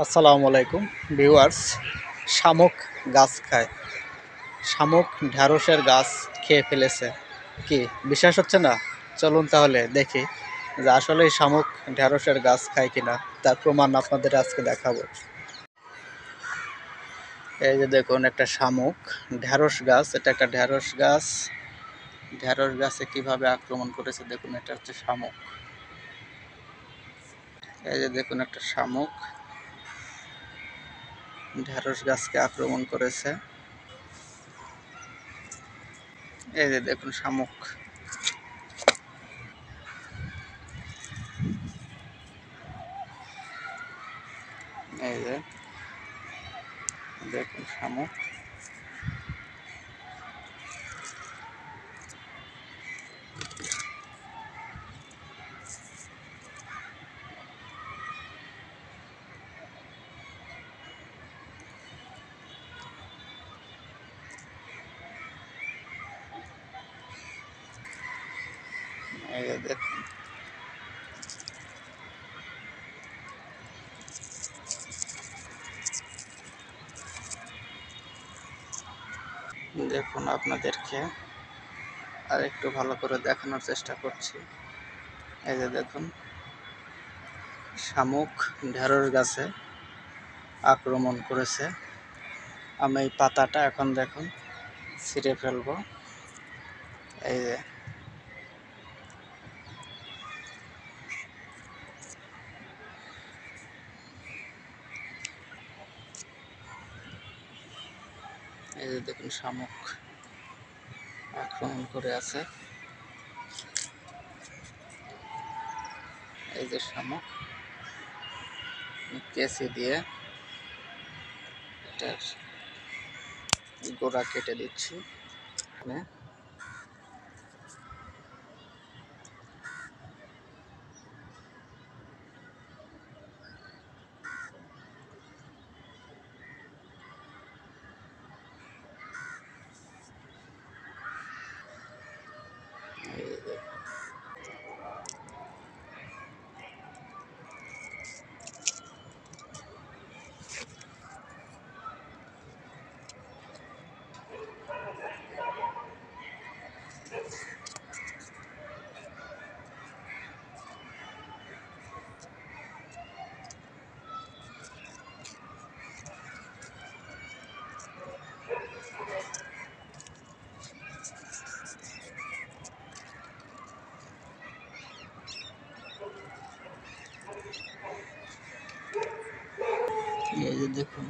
আসসালামু আলাইকুম ভিউয়ার্স। শামুক গাছ খায়। শামুক ঢ্যাঁড়সের গাছ খেয়ে ফেলেছে। কি বিশ্বাস হচ্ছে না? চলুন তাহলে দেখি যে আসলে শামুক ঢ্যাঁড়সের গাছ খায় কিনা, তার প্রমাণ আপনাদের আজকে দেখাবো। এই যে দেখুন, একটা শামুক ঢ্যাঁড়স গাছ, এটা একটা ঢ্যাঁড়স গাছ। ঢ্যাঁড়স গাছে কিভাবে আক্রমণ করেছে দেখুন, এটা হচ্ছে শামুক। এই যে দেখুন, একটা শামুক ঢ্যাঁড়স গাছকে আক্রমণ করেছে। এই যে দেখুন শামুক। এই যে দেখুন শামুক। এই যে দেখুন, দেখুন আপনাদেরকে আর একটু ভালো করে দেখানোর চেষ্টা করছি। এই যে দেখুন, শামুক ঢেঁড়স গাছে আক্রমণ করেছে। আমি এই পাতাটা এখন দেখুন ছিঁড়ে ফেলবো। এই যে দেখুন শামুক আক্রমণ করে আছে। এই যে শামুক, কেঁচি দিয়ে এটার গোড়া কেটে দিচ্ছি। এই যে দেখুন।